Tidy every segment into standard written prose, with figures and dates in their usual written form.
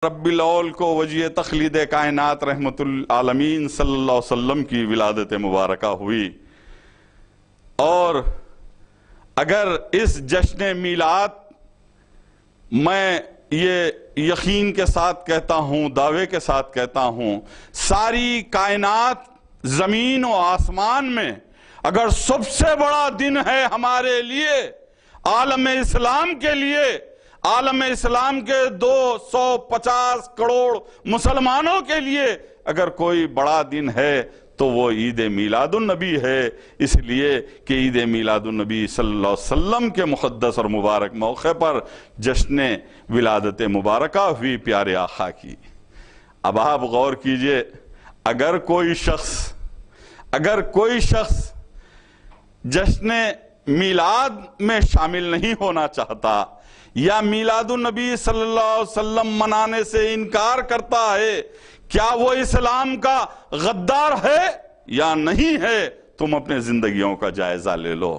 رب الاول کو وجہ تخلید کائنات رحمت العالمین صلی اللہ علیہ وسلم کی ولادت مبارکہ ہوئی، اور اگر اس جشن میلاد میں یہ یقین کے ساتھ کہتا ہوں، دعوے کے ساتھ کہتا ہوں، ساری کائنات زمین و آسمان میں اگر سب سے بڑا دن ہے ہمارے لیے، عالم اسلام کے لیے، عالم اسلام کے 250 کروڑ مسلمانوں کے لیے اگر کوئی بڑا دن ہے تو وہ عید میلاد النبی ہے، اس لیے کہ عید میلاد النبی صلی اللہ علیہ وسلم کے مقدس اور مبارک موقع پر جشن ولادت مبارکہ ہوئی پیارے آقا کی۔ اب آپ غور کیجئے، اگر کوئی شخص جشن میلاد میں شامل نہیں ہونا چاہتا یا میلاد النبی صلی اللہ علیہ وسلم منانے سے انکار کرتا ہے، کیا وہ اسلام کا غدار ہے یا نہیں ہے؟ تم اپنے زندگیوں کا جائزہ لے لو،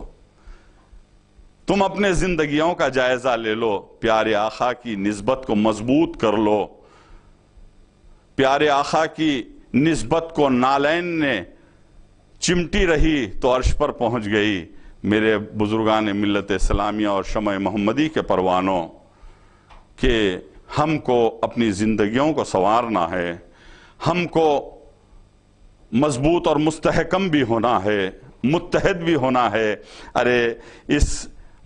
تم اپنے زندگیوں کا جائزہ لے لو، پیارے آقا کی نسبت کو مضبوط کر لو۔ پیارے آقا کی نسبت کو نالین نے چمٹی رہی تو عرش پر پہنچ گئی۔ میرے بزرگان ملت اسلامیہ اور شمع محمدی کے پروانوں، کہ ہم کو اپنی زندگیوں کو سنوارنا ہے، ہم کو مضبوط اور مستحکم بھی ہونا ہے، متحد بھی ہونا ہے۔ ارے اس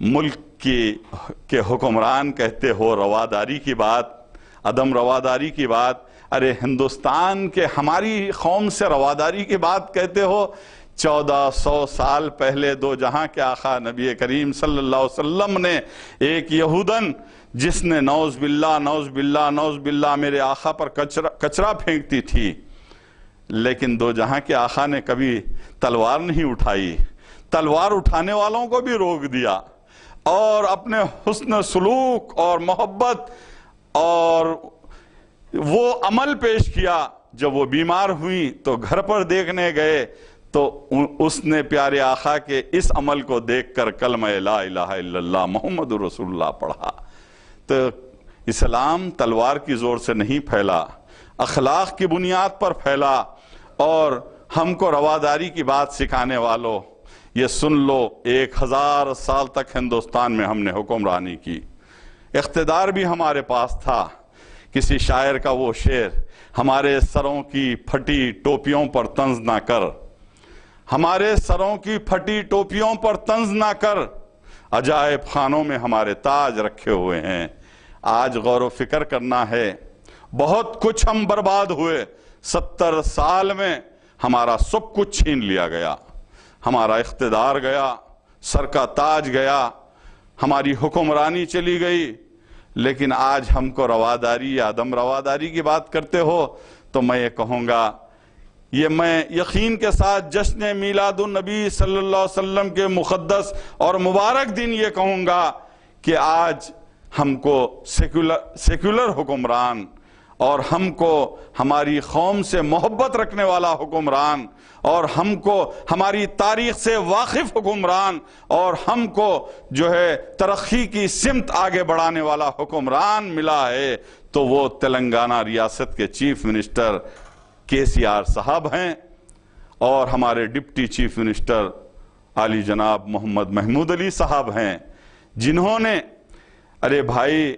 ملک کے حکمران کہتے ہو رواداری کی بات، عدم رواداری کی بات، ارے ہندوستان کے ہماری قوم سے رواداری کی بات کہتے ہو۔ 1400 سال پہلے دو جہاں کے آقا نبی کریم صلی اللہ علیہ وسلم نے ایک یہودن جس نے نعوذ باللہ نعوذ باللہ نعوذ باللہ میرے آقا پر کچرا پھینکتی تھی، لیکن دو جہاں کے آقا نے کبھی تلوار نہیں اٹھائی، تلوار اٹھانے والوں کو بھی روک دیا، اور اپنے حسن سلوک اور محبت اور وہ عمل پیش کیا۔ جب وہ بیمار ہوئی تو گھر پر دیکھنے گئے تو اس نے پیارے آقا کے اس عمل کو دیکھ کر کلمہ لا الہ الا اللہ محمد رسول اللہ پڑھا۔ تو اسلام تلوار کی زور سے نہیں پھیلا، اخلاق کی بنیاد پر پھیلا۔ اور ہم کو رواداری کی بات سکھانے والوں، یہ سن لو، 1000 سال تک ہندوستان میں ہم نے حکمرانی کی، اقتدار بھی ہمارے پاس تھا۔ کسی شاعر کا وہ شعر، ہمارے سروں کی پھٹی ٹوپیوں پر طنز نہ کر، ہمارے سروں کی پھٹی ٹوپیوں پر طنز نہ کر، عجائب خانوں میں ہمارے تاج رکھے ہوئے ہیں۔ آج غور و فکر کرنا ہے، بہت کچھ ہم برباد ہوئے، 70 سال میں ہمارا سب کچھ چھین لیا گیا، ہمارا اقتدار گیا، سر کا تاج گیا، ہماری حکمرانی چلی گئی۔ لیکن آج ہم کو رواداری یا عدم رواداری کی بات کرتے ہو تو میں یہ کہوں گا، یہ میں یقین کے ساتھ جشن میلاد النبی صلی اللہ علیہ وسلم کے مقدس اور مبارک دن یہ کہوں گا کہ آج ہم کو سیکولر حکمران، اور ہم کو ہماری قوم سے محبت رکھنے والا حکمران، اور ہم کو ہماری تاریخ سے واقف حکمران، اور ہم کو جو ہے ترقی کی سمت آگے بڑھانے والا حکمران ملا ہے، تو وہ تلنگانہ ریاست کے چیف منسٹر KCR صاحب ہیں، اور ہمارے ڈپٹی چیف منسٹر عالی جناب محمد محمود علی صاحب ہیں، جنہوں نے ارے بھائی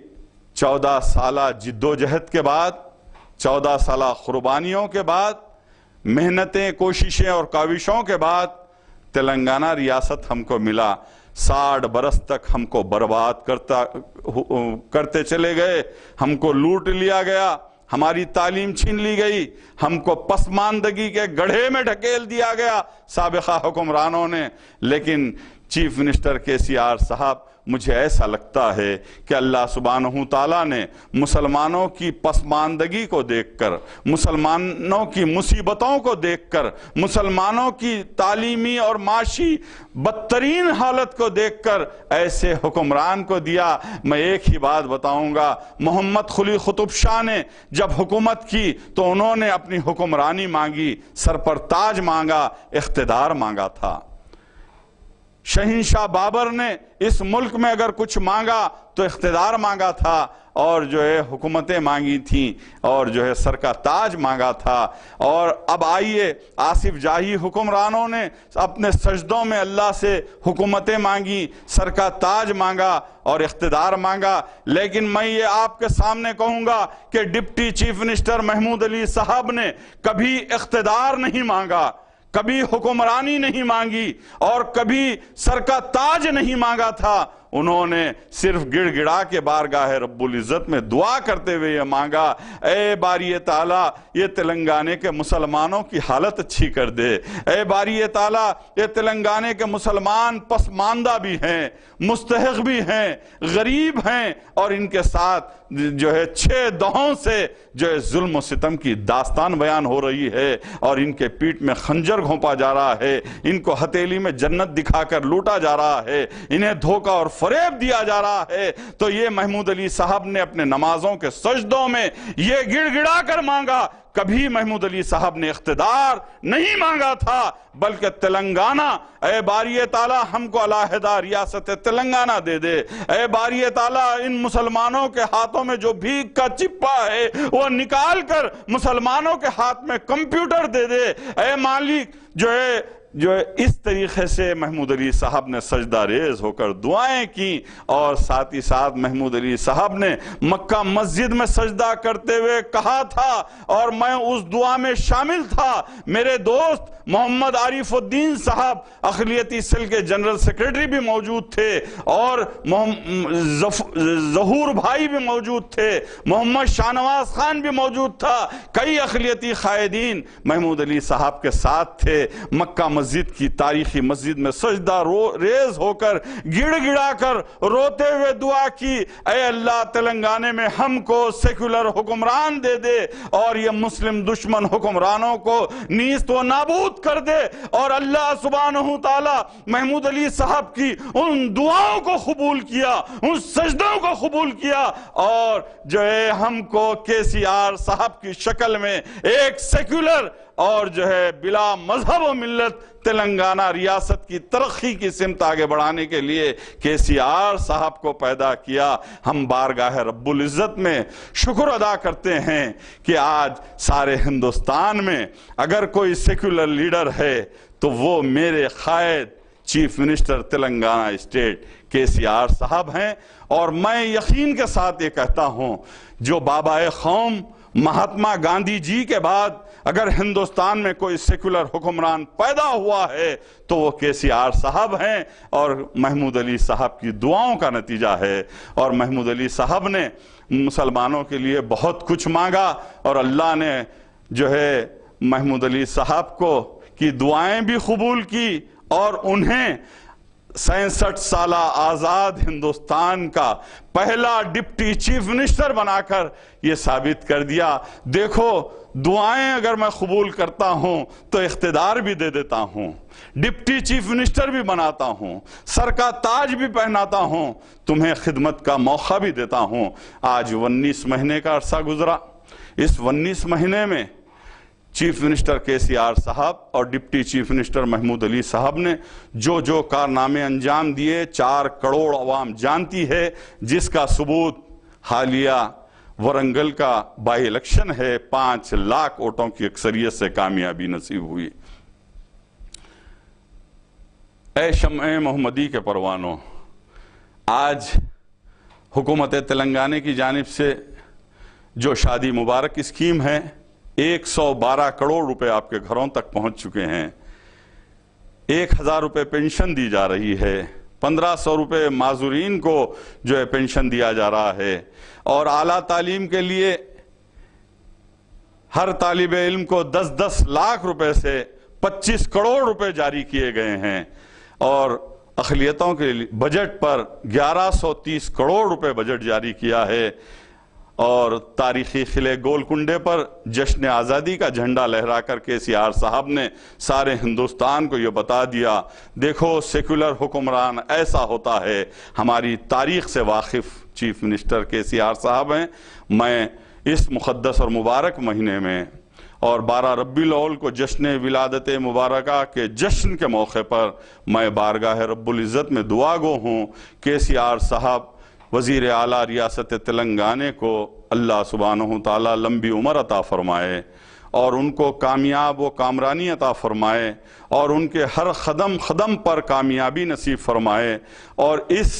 14 سالہ جد و جہد کے بعد، 14 سالہ قربانیوں کے بعد، محنتیں، کوششیں اور کاوشوں کے بعد تلنگانہ ریاست ہم کو ملا۔ 60 برس تک ہم کو برباد کرتے چلے گئے، ہم کو لوٹ لیا گیا، ہماری تعلیم چھین لی گئی، ہم کو پسماندگی کے گڑھے میں ڈھکیل دیا گیا سابقہ حکمرانوں نے۔ لیکن چیف منسٹر KCR صاحب، مجھے ایسا لگتا ہے کہ اللہ سبحانہ تعالیٰ نے مسلمانوں کی پسماندگی کو دیکھ کر، مسلمانوں کی مصیبتوں کو دیکھ کر، مسلمانوں کی تعلیمی اور معاشی بدترین حالت کو دیکھ کر ایسے حکمران کو دیا۔ میں ایک ہی بات بتاؤں گا، محمد قلی قطب شاہ نے جب حکومت کی تو انہوں نے اپنی حکمرانی مانگی، سر پر تاج مانگا، اقتدار مانگا تھا۔ شہنشاہ بابر نے اس ملک میں اگر کچھ مانگا تو اقتدار مانگا تھا، اور جو ہے حکومتیں مانگی تھیں، اور جو ہے سر کا تاج مانگا تھا۔ اور اب آئیے، آصف جاہی حکمرانوں نے اپنے سجدوں میں اللہ سے حکومتیں مانگی، سر کا تاج مانگا اور اقتدار مانگا۔ لیکن میں یہ آپ کے سامنے کہوں گا کہ deputy chief minister Mahmood Ali صاحب نے کبھی اقتدار نہیں مانگا، کبھی حکمرانی نہیں مانگی، اور کبھی سر کا تاج نہیں مانگا تھا۔ انہوں نے صرف گڑ گڑا کے بارگاہ رب العزت میں دعا کرتے ہوئے یہ مانگا، اے باری تعالیٰ یہ تلنگانے کے مسلمانوں کی حالت اچھی کر دے، اے باری تعالیٰ یہ تلنگانے کے مسلمان پسماندہ بھی ہیں، مستحق بھی ہیں، غریب ہیں، اور ان کے ساتھ جو ہے 6 دہوں سے جو ہے ظلم و ستم کی داستان بیان ہو رہی ہے، اور ان کے پیٹ میں خنجر گھونپا جا رہا ہے، ان کو ہتھیلی میں جنت دکھا کر لوٹا جا رہا ہے، انہیں دھوکہ اور فریب دیا جا رہا ہے۔ تو یہ محمود علی صاحب نے اپنے نمازوں کے سجدوں میں یہ گڑ گڑا کر مانگا، کبھی محمود علی صاحب نے اقتدار نہیں مانگا تھا، بلکہ تلنگانہ، اے باری تعالیٰ ہم کو علیحدہ ریاست تلنگانہ دے دے، اے باری تعالیٰ ان مسلمانوں کے ہاتھوں میں جو بھیک کا چپا ہے وہ نکال کر مسلمانوں کے ہاتھ میں کمپیوٹر دے دے، اے مالک جو ہے اس طریقے سے محمود علی صاحب نے سجدہ ریز ہو کر دعائیں کی، اور ساتھ ہی ساتھ محمود علی صاحب نے مکہ مسجد میں سجدہ کرتے ہوئے کہا تھا، اور میں اس دعا میں شامل تھا، میرے دوست محمد عارف الدین صاحب اقلیتی سیل کے جنرل سیکریٹری بھی موجود تھے، اور ظہور بھائی بھی موجود تھے، محمد شاہنواز خان بھی موجود تھا، کئی اقلیتی قائدین محمود علی صاحب کے ساتھ تھے۔ مکہ مسجد کی تاریخی مسجد میں سجدہ ریز ہو کر گڑ گڑا کر روتے ہوئے دعا کی، اے اللہ تلنگانے میں ہم کو سیکولر حکمران دے دے، اور یہ مسلم دشمن حکمرانوں کو نیست و نابود کر دے۔ اور اللہ سبحانہ تعالی محمود علی صاحب کی ان دعاؤں کو قبول کیا، ان سجدوں کو قبول کیا، اور جو ہے ہم کو KCR صاحب کی شکل میں ایک سیکولر اور جو ہے بلا مذہب و ملت تلنگانہ ریاست کی ترقی کی سمت آگے بڑھانے کے لیے KCR صاحب کو پیدا کیا۔ ہم بارگاہ رب العزت میں شکر ادا کرتے ہیں کہ آج سارے ہندوستان میں اگر کوئی سیکولر لیڈر ہے تو وہ میرے قائد chief minister Telangana state KCR صاحب ہیں۔ اور میں یقین کے ساتھ یہ کہتا ہوں، جو بابا قوم مہاتما گاندھی جی کے بعد اگر ہندوستان میں کوئی سیکولر حکمران پیدا ہوا ہے تو وہ KCR صاحب ہیں، اور محمود علی صاحب کی دعاؤں کا نتیجہ ہے۔ اور محمود علی صاحب نے مسلمانوں کے لیے بہت کچھ مانگا، اور اللہ نے جو ہے محمود علی صاحب کو کی دعائیں بھی قبول کی، اور انہیں 66 سالہ آزاد ہندوستان کا پہلا ڈپٹی چیف منسٹر بنا کر یہ ثابت کر دیا، دیکھو دعائیں اگر میں قبول کرتا ہوں تو اقتدار بھی دے دیتا ہوں، ڈپٹی چیف منسٹر بھی بناتا ہوں، سر کا تاج بھی پہناتا ہوں، تمہیں خدمت کا موقع بھی دیتا ہوں۔ آج 19 مہینے کا عرصہ گزرا، اس 19 مہینے میں چیف منسٹر KCR صاحب اور deputy chief minister Mahmood Ali صاحب نے جو کارنامے انجام دیے 4 کروڑ عوام جانتی ہے، جس کا ثبوت حالیہ ورنگل کا بائی الیکشن ہے، 5 لاکھ ووٹوں کی اکثریت سے کامیابی نصیب ہوئی۔ اے شمع محمدی کے پروانوں، آج حکومت تلنگانہ کی جانب سے جو شادی مبارک اسکیم ہے، 112 کروڑ روپے آپ کے گھروں تک پہنچ چکے ہیں، 1000 روپے پینشن دی جا رہی ہے، 1500 روپے معذورین کو جو ہے پینشن دیا جا رہا ہے، اور اعلیٰ تعلیم کے لیے ہر طالب علم کو 10 لاکھ روپے سے 25 کروڑ روپے جاری کیے گئے ہیں، اور اقلیتوں کے بجٹ پر 1130 کروڑ روپے بجٹ جاری کیا ہے، اور تاریخی قلعے گولکنڈے پر جشن آزادی کا جھنڈا لہرا کر KCR صاحب نے سارے ہندوستان کو یہ بتا دیا، دیکھو سیکولر حکمران ایسا ہوتا ہے۔ ہماری تاریخ سے واقف چیف منسٹر KCR صاحب ہیں۔ میں اس مقدس اور مبارک مہینے میں اور 12 ربیع الاول کو جشن ولادت مبارکہ کے جشن کے موقع پر میں بارگاہ رب العزت میں دعا گو ہوں کہ KCR صاحب وزیر اعلیٰ ریاست تلنگانہ کو اللہ سبحانہ تعالیٰ لمبی عمر عطا فرمائے اور ان کو کامیاب و کامرانی عطا فرمائے اور ان کے ہر قدم پر کامیابی نصیب فرمائے اور اس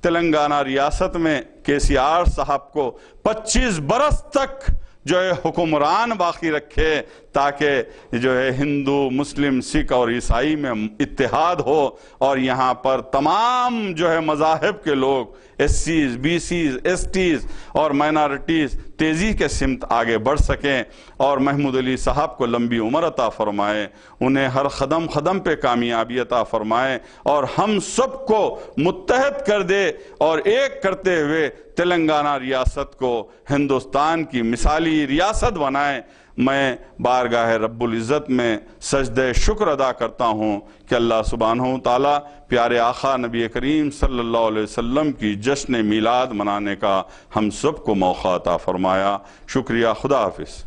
تلنگانہ ریاست میں KCR صاحب کو 25 برس تک جو ہے حکمران باقی رکھے تاکہ جو ہے ہندو مسلم سکھ اور عیسائی میں اتحاد ہو اور یہاں پر تمام جو ہے مذاہب کے لوگ SCs BCs STs اور مائنارٹیز تیزی کے سمت آگے بڑھ سکیں اور محمود علی صاحب کو لمبی عمر عطا فرمائے، انہیں ہر قدم پہ کامیابی عطا فرمائے اور ہم سب کو متحد کر دے اور ایک کرتے ہوئے تلنگانہ ریاست کو ہندوستان کی مثالی ریاست بنائے۔ میں بارگاہ رب العزت میں سجدہ شکر ادا کرتا ہوں کہ اللہ سبحانہ تعالیٰ پیارے آقا نبی کریم صلی اللہ علیہ وسلم کی جشن میلاد منانے کا ہم سب کو موقع عطا فرمایا۔ شکریہ، خدا حافظ۔